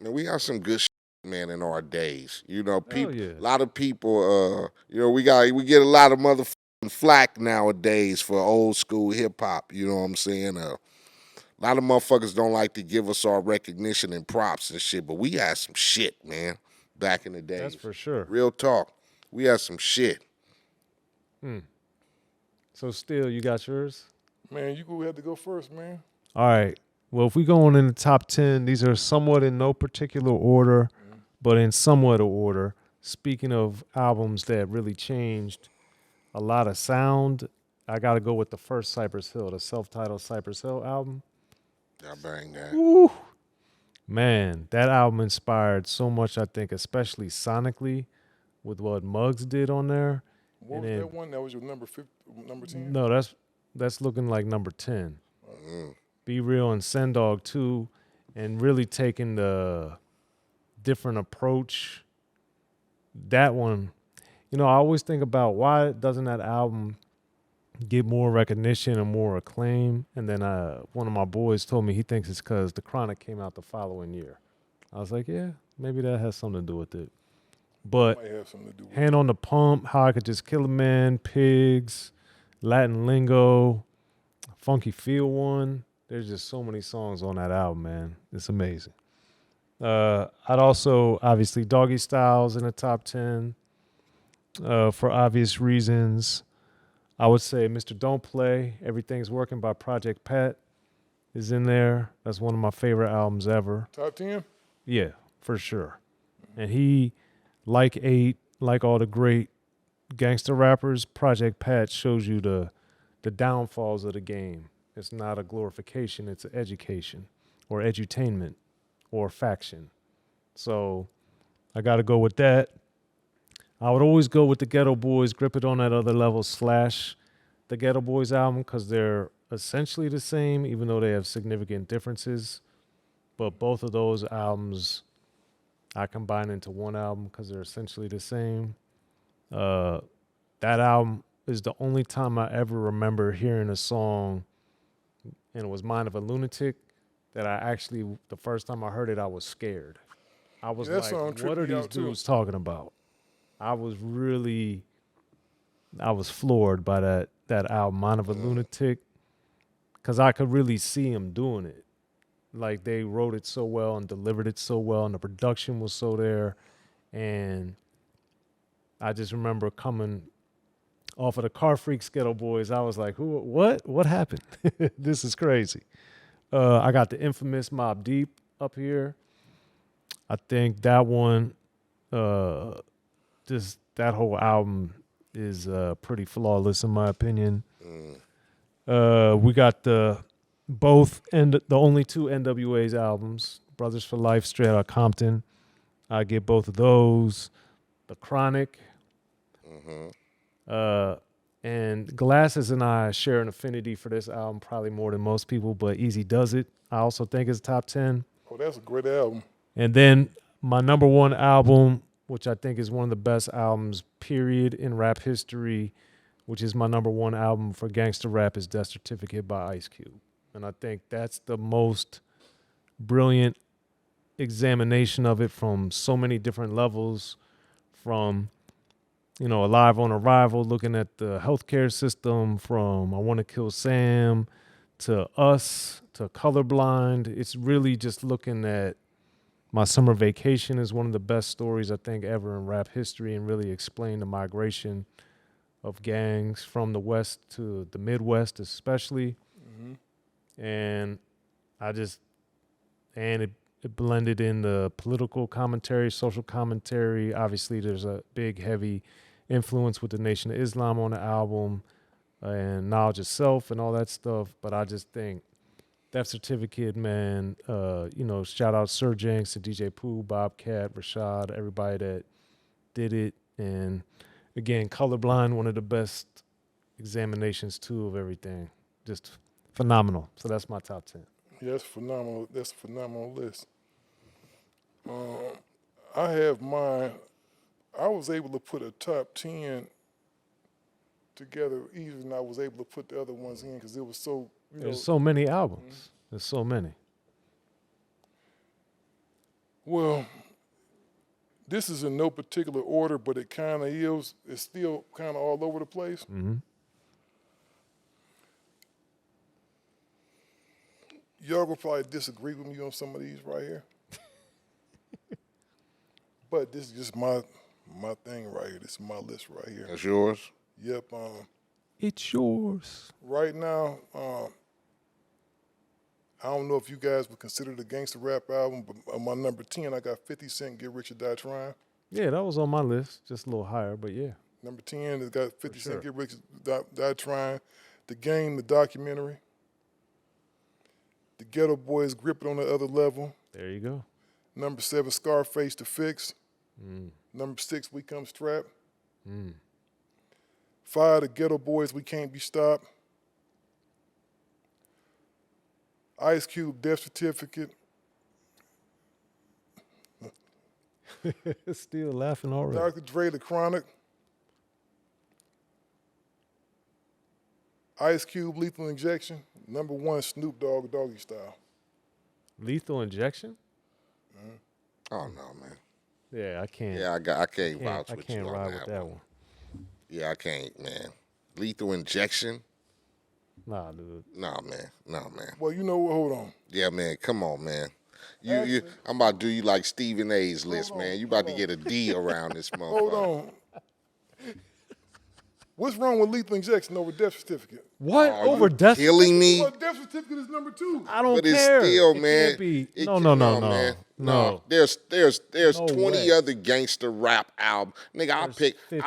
Man, we got some good shit, man, in our days. Hell People, yeah. a lot of people, we get a lot of motherfucking flack nowadays for old school hip hop. You know what I'm saying? A lot of motherfuckers don't like to give us our recognition and props and shit, but we had some shit, man, back in the That's days. for sure. Real talk. We had some shit. Hmm. So still, you got yours? Man, you go ahead to go first, man. All right. Well, if we go on in the top 10, these are somewhat in no particular order, Mm. but in somewhat of order. Speaking of albums that really changed a lot of sound, I got to go with the first Cypress Hill, the self-titled Cypress Hill album. I bang that. Woo! Man, that album inspired so much, I think, especially sonically with what Muggs did on there. What And was then, that one? That was your number 50, number 10? no, that's looking like number 10. Mm. Be Real and Sendog too, and really taking the different approach. That one, I always think about why doesn't that album get more recognition and more acclaim? And then one of my boys told me he thinks it's because The Chronic came out the following year. I was like, yeah, maybe that has something to do with it. That But might have something to do with Hand it. on the Pump, How I Could Just Kill a Man, Pigs, Latin Lingo, Funky Feel One. There's just so many songs on that album, man. It's amazing. I'd also obviously Doggy Styles in the top 10 for obvious reasons. I would say Mr. Don't Play, Everything's Working by Project Pat is in there. That's one of my favorite albums ever. Top 10? Yeah, for sure. And he, like Eight, like all the great gangster rappers, Project Pat shows you the downfalls of the game. It's not a glorification, it's an education or edutainment or faction. So I got to go with that. I would always go with the Ghetto Boys, Grip It on That Other Level slash the Ghetto Boys album because they're essentially the same, even though they have significant differences. But both of those albums I combine into one album because they're essentially the same. Uh, that album is the only time I ever remember hearing a song, and it was Mind of a Lunatic, that I actually, the first time I heard it, I was scared. I Yeah, was that like, song what tripped are me these out too. dudes talking about? I was really, I was floored by that album, Mind of a Mm. Lunatic, because I could really see him doing it. Like they wrote it so well and delivered it so well, and the production was so there. And I just remember coming off of the Car Freaks Ghetto Boys. I was like, who, what happened? This is crazy. I got the infamous Mob Deep up here. I think that one, uh, just that whole album is pretty flawless in my opinion. Mm. We got the both and the only two NWA's albums, Brothers for Life, Straight Outta Compton. I get both of those. The Chronic, Mm-hmm. uh, and Glasses and I share an affinity for this album, probably more than most people. But Easy Does It, I also think is top 10. Oh, that's a great album. And then my number one album, which I think is one of the best albums, period, in rap history, which is my number one album for gangster rap, is Death Certificate by Ice Cube. And I think that's the most brilliant examination of it from so many different levels, from Alive on Arrival, looking at the healthcare system, from I Want to Kill Sam to Us to Colorblind. It's really just looking at My Summer Vacation is one of the best stories I think ever in rap history, and really explain the migration of gangs from the West to the Midwest, especially. Hmm. And I just, and it blended in the political commentary, social commentary. Obviously, there's a big, heavy influence with the Nation of Islam on the album and Knowledge of Self and all that stuff. But I just think Death Certificate, man, shout out Sir Jenks and DJ Pooh, Bobcat, Rashad, everybody that did it. And again, Colorblind, one of the best examinations too of everything. Just phenomenal. So that's my top 10. Yeah, that's phenomenal. That's a phenomenal list. I have mine. I was able to put a top 10 together easier than I was able to put the other ones in because it was so, There's so many mhm. albums. There's so many. Well, this is in no particular order, but it kind of is. It's still kind of all over the place. Mm-hmm. Y'all will probably disagree with me on some of these right here. But this is just my thing right here. This is my list right here. That's yours? Yep. It's yours. Right now, I don't know if you guys would consider the gangster rap album, but on my number 10, I got 50 Cent, Get Rich or Die Trying. Yeah, that was on my list, just a little higher, but yeah. Number 10 has got 50 sure. Cent, Get Rich or Die Trying. The Game, the documentary. The Ghetto Boys, Grip It on the Other Level. There you go. Number 7, Scarface, The Fix. Mm. Number 6, We Come Strapped. Mm. 5, The Ghetto Boys, We Can't Be Stopped. Ice Cube, Death Certificate. Still laughing already. Dr. Dre, The Chronic. Ice Cube, Lethal Injection. Number 1, Snoop Dogg, Doggy Style. Lethal Injection? Oh no, man. Yeah, I can't. Yeah, I can't vouch I with can't you ride on with that that one. one. Yeah, I can't, man. Lethal Injection? Nah, dude. Nah, man. Nah, man. Well, you know what? Hold on. Yeah, man. Come on, man. Actually- I'm about to do you like Stephen A's list, on, man. You about to hold get a D around this motherfucker. Hold on. What's wrong with Lethal Injection over Death Certificate? What? Are Over you death? killing me? Well, Death Certificate is number 2. I don't But it's care. still, It man. Can't be. it No, can- no, no, no, man. no. There's No 20 way. other gangster rap albums. Nigga, I There's pick 50.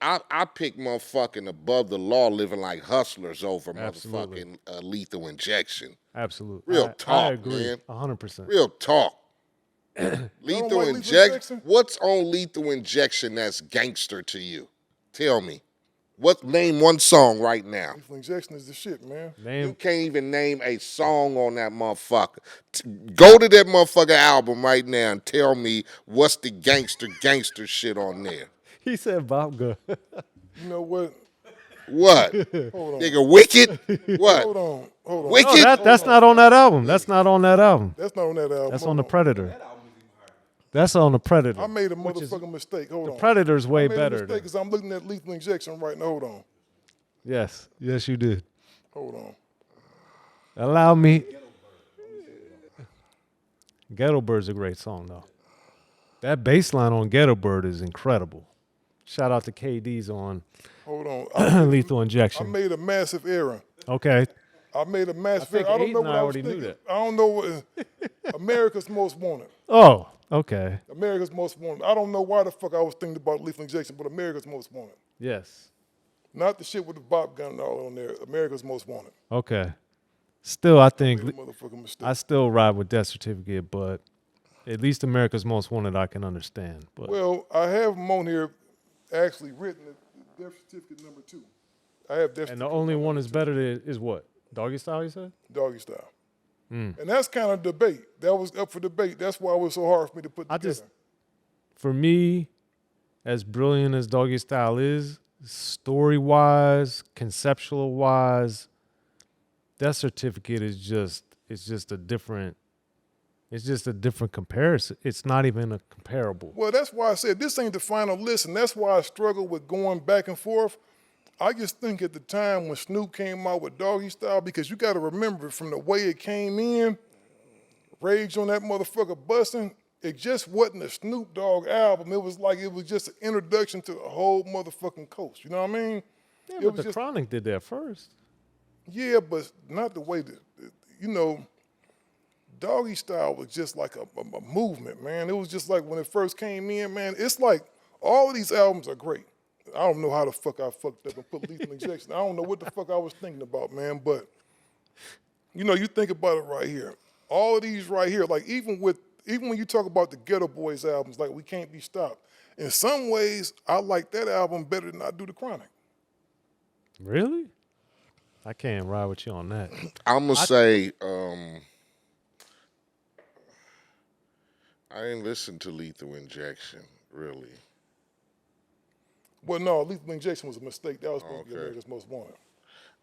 I pick motherfucking Above the Law, Living Like Hustlers over Absolutely. motherfucking Lethal Injection. Absolutely. Real I talk, agree. man. 100%. Real talk. like Lethal Lethal Injection. Injection? What's on Lethal Injection that's gangster to you? Tell me. What name one song right now? Lethal Injection is the shit, man. You Name. can't even name a song on that motherfucker. Go to that motherfucker album right now and tell me what's the gangster shit on there. He said Bob Gun. You know what? What? Hold on. Nigga, Wicked? What? Hold on. Hold on. Wicked? No, that's not on that album. That's not on that album. That's not on that album. That's Hold on the Predator. That's on the Predator. I made a which is- motherfucking mistake. Hold on. Predator's way I made better. a mistake because I'm looking at Lethal Injection right now. Hold on. Yes. Yes, you did. Hold on. Allow me. Ghetto Bird's a great song, though. That bass line on Ghetto Bird is incredible. Shout out to KD's on Hold on. Lethal I Injection. made a massive error. Okay. I made a massive think error. I don't Aiden know and what I I was already knew thinking. that. I don't know what America's Most Wanted. Oh, okay. America's Most Wanted. I don't know why the fuck I was thinking about Lethal Injection, but America's Most Wanted. Yes. Not the shit with the bop gun and all on there. America's Most Wanted. Okay. Still, I think Made a motherfucking mistake. I still ride with Death Certificate, but at least America's Most Wanted I can understand. But Well, I have them on here actually written at Death Certificate number 2. I have Death and the Certificate only number one is 2, better than is what? Doggy Style, you said? Doggy Style. Mm. And that's kind of debate. That was up for debate. That's why it was so hard for me to put I together. just- For me, as brilliant as Doggy Style is, story-wise, conceptual-wise, Death Certificate is just a different comparison. It's not even a comparable. Well, that's why I said this ain't the final list, and that's why I struggle with going back and forth. I just think at the time when Snoop came out with Doggy Style, because you got to remember from the way it came in, Rage on that motherfucker busting, it just wasn't a Snoop Dogg album. It was like it was just an introduction to the whole motherfucking coast. You know what I mean? Yeah, It but was the just- Chronic did that first. Yeah, but not the way that, you know, Doggy Style was just like a movement, man. It was just like when it first came in, man, it's like all of these albums are great. I don't know how the fuck I fucked up and put Lethal Injection. I don't know what the fuck I was thinking about, man, but, you know, you think about it right here. All of these right here, like even when you talk about the Ghetto Boys albums, like We Can't Be Stopped, in some ways, I like that album better than I do The Chronic. Really? I can't ride with you on that. I'm gonna say I ain't listened to Lethal Injection, really. Well, no, Lethal Injection was a mistake. That was supposed to be Okay. America's Most Wanted.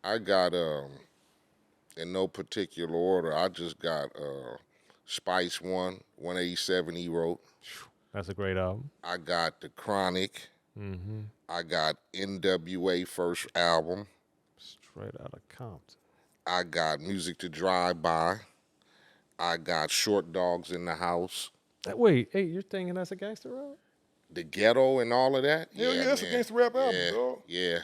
I got in no particular order, I just got Spice 187 he wrote. That's a great album. I got The Chronic. Mm-hmm. I got NWA first album. Straight out of Compton. I got Music to Drive By. I got Short Dogs in the House. Wait, hey, you're thinking that's a gangster rap? The Ghetto and all of that. Hell yeah, that's a gangster rap album, dog. Yeah.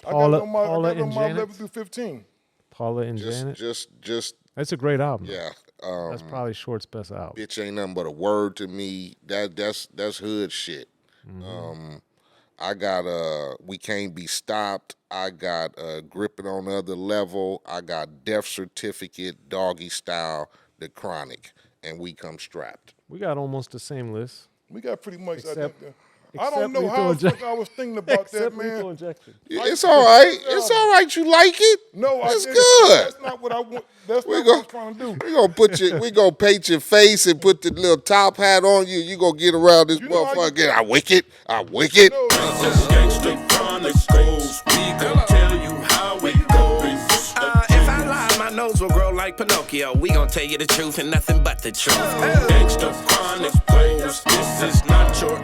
I got it on my, Paula I got it on and my Janet? 11 through 15. Paula and Janet. Just That's a great album. yeah. That's probably Short's best album. Bitch ain't nothing but a word to me. That's hood shit. I got We Can't Be Stopped. I got Gripping on the Other Level. I got Death Certificate, Doggy Style, The Chronic, and We Come Strapped. We got almost the same list. We got pretty much Except- identical. I don't know Lethal how the Injection. fuck I was thinking about that, Except man. Lethal Injection. It's all right. It's all right. You like it? No, It's I didn't. good. That's not what I want. That's We not go- what I'm trying to do. We gonna paint your face and put the little top hat on you. You gonna get around this You know how motherfucker. you- I wicked. I wicked. No, Gangster Chronicles, we gon' tell you how it goes. If I lie, my nose will grow like Pinocchio. We gon' tell you the truth and nothing but the truth. Gangster Chronicles, this is not your